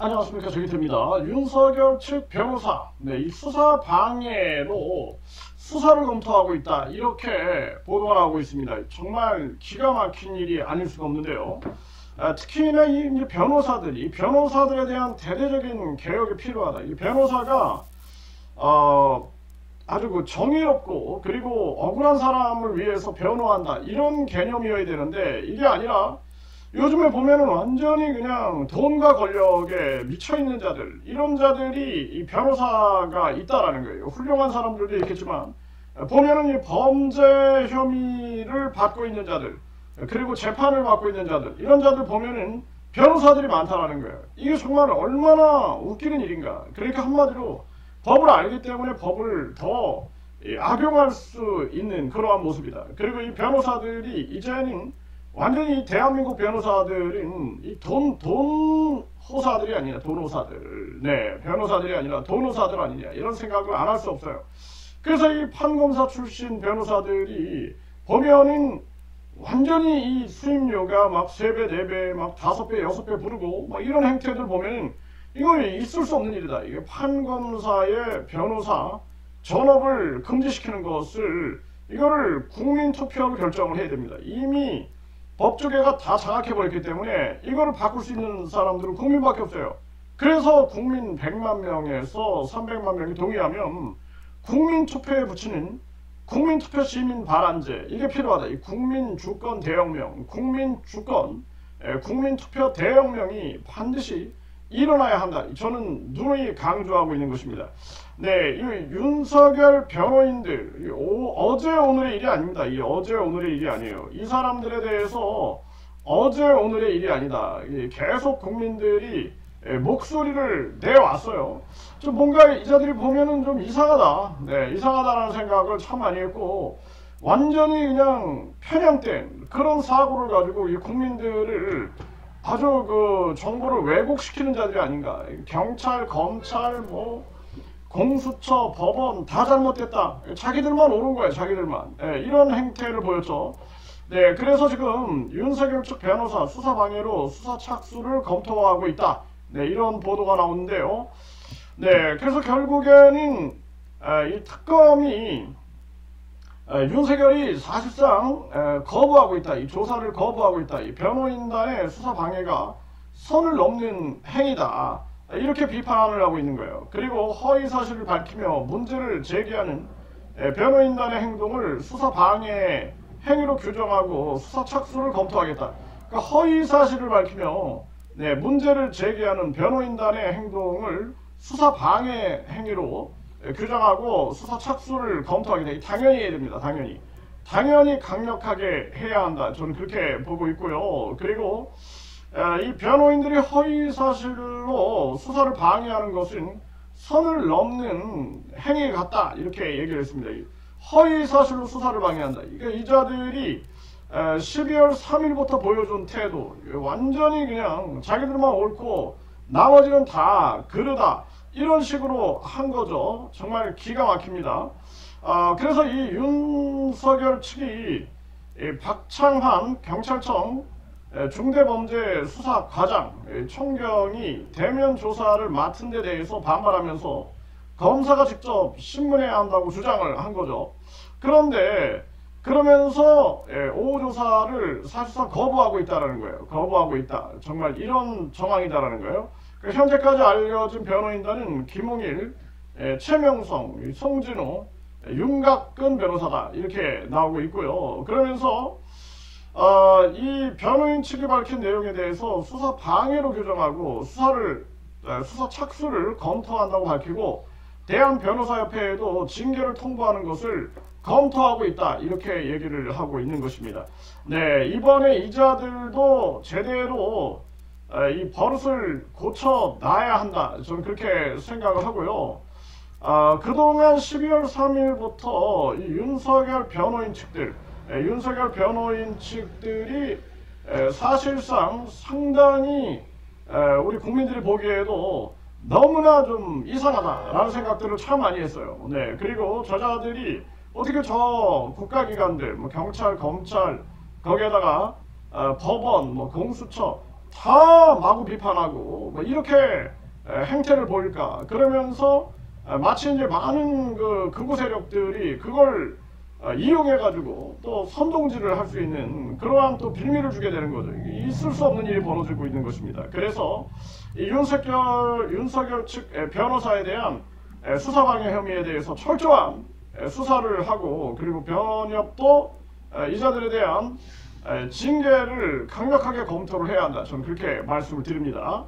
안녕하십니까, 조기태입니다. 윤석열 측 변호사, 이 수사 방해로 수사를 검토하고 있다, 이렇게 보도가 나오고 있습니다. 정말 기가 막힌 일이 아닐 수가 없는데요. 특히나 이 변호사들에 대한 대대적인 개혁이 필요하다. 이 변호사가 아주 정의롭고 그리고 억울한 사람을 위해서 변호한다, 이런 개념이어야 되는데, 이게 아니라 요즘에 보면은 완전히 그냥 돈과 권력에 미쳐있는 자들, 이런 자들이 이 변호사가 있다라는 거예요. 훌륭한 사람들도 있겠지만 보면은 이 범죄 혐의를 받고 있는 자들, 그리고 재판을 받고 있는 자들, 이런 자들 보면은 변호사들이 많다라는 거예요. 이게 정말 얼마나 웃기는 일인가. 그러니까 한마디로 법을 알기 때문에 법을 더 악용할 수 있는 그러한 모습이다. 그리고 이 변호사들이 이제는 완전히 대한민국 변호사들은 이 돈 호사들이 아니라 돈호사들, 변호사들이 아니라 돈호사들 아니냐, 이런 생각을 안 할 수 없어요. 그래서 이 판검사 출신 변호사들이 보면은 완전히 이 수임료가 막 3배, 4배, 막 5배, 6배 부르고 막 이런 행태들 보면은 이거 있을 수 없는 일이다. 이게 판검사의 변호사 전업을 금지시키는 것을, 이거를 국민투표로 결정을 해야 됩니다. 이미 법조계가 다 장악해버렸기 때문에 이거를 바꿀 수 있는 사람들은 국민밖에 없어요. 그래서 국민 100만 명에서 300만 명이 동의하면 국민투표에 붙이는 국민투표 시민 발안제, 이게 필요하다. 이 국민주권 대혁명, 국민투표 대혁명이 반드시 일어나야 한다. 저는 누누이 강조하고 있는 것입니다. 이 윤석열 변호인들, 어제 오늘의 일이 아닙니다. 이 어제 오늘의 일이 아니에요. 이 사람들에 대해서 어제 오늘의 일이 아니다. 계속 국민들이 목소리를 내왔어요. 좀 뭔가 이 자들이 보면은 좀 이상하다. 이상하다라는 생각을 참 많이 했고, 완전히 그냥 편향된 그런 사고를 가지고 이 국민들을 아주 정보를 왜곡시키는 자들이 아닌가. 경찰, 검찰, 공수처, 법원 다 잘못됐다. 자기들만 옳은 거예요, 자기들만. 이런 행태를 보였죠. 그래서 지금 윤석열 측 변호사 수사 방해로 수사 착수를 검토하고 있다. 이런 보도가 나오는데요. 그래서 결국에는 이 특검이 윤석열이 사실상 거부하고 있다. 이 조사를 거부하고 있다. 이 변호인단의 수사 방해가 선을 넘는 행위다, 이렇게 비판을 하고 있는 거예요. 그리고 허위 사실을 밝히며 문제를 제기하는 변호인단의 행동을 수사 방해 행위로 규정하고 수사 착수를 검토하겠다. 그러니까 허위 사실을 밝히며 문제를 제기하는 변호인단의 행동을 수사 방해 행위로 규정하고 수사 착수를 검토하게 돼. 당연히 해야 됩니다. 당연히 강력하게 해야 한다. 저는 그렇게 보고 있고요. 그리고 이 변호인들이 허위 사실로 수사를 방해하는 것은 선을 넘는 행위 같다, 이렇게 얘기를 했습니다. 허위 사실로 수사를 방해한다. 그러니까 이 자들이 12월 3일부터 보여준 태도, 완전히 그냥 자기들만 옳고 나머지는 다 그르다, 이런 식으로 한 거죠. 정말 기가 막힙니다. 그래서 이 윤석열 측이 박창환 경찰청 중대범죄수사과장 총경이 대면 조사를 맡은 데 대해서 반발하면서 검사가 직접 신문해야 한다고 주장을 한 거죠. 그런데 그러면서 오후 조사를 사실상 거부하고 있다는 거예요. 거부하고 있다. 정말 이런 정황이다라는 거예요. 현재까지 알려진 변호인단은 김웅일, 최명성, 송진호, 윤곽근 변호사다, 이렇게 나오고 있고요. 그러면서 이 변호인 측이 밝힌 내용에 대해서 수사 방해로 규정하고 수사 착수를 검토한다고 밝히고, 대한변호사협회에도 징계를 통보하는 것을 검토하고 있다, 이렇게 얘기를 하고 있는 것입니다. 이번에 이자들도 제대로 이 버릇을 고쳐놔야 한다, 저는 그렇게 생각을 하고요. 그동안 12월 3일부터 이 윤석열 변호인 측들이 사실상 상당히 우리 국민들이 보기에도 너무나 좀 이상하다라는 생각들을 참 많이 했어요. 그리고 저자들이 어떻게 저 국가기관들, 경찰, 검찰, 거기에다가 법원, 공수처, 다 마구 비판하고 뭐 이렇게 행태를 보일까? 그러면서 마치 이제 많은 그 극우 세력들이 그걸 이용해 가지고 또 선동질을 할 수 있는 그러한 또 빌미를 주게 되는 거죠. 있을 수 없는 일이 벌어지고 있는 것입니다. 그래서 이 윤석열 측 변호사에 대한 수사방해 혐의에 대해서 철저한 수사를 하고, 그리고 변협도 이자들에 대한 징계를 강력하게 검토를 해야 한다. 저는 그렇게 말씀을 드립니다.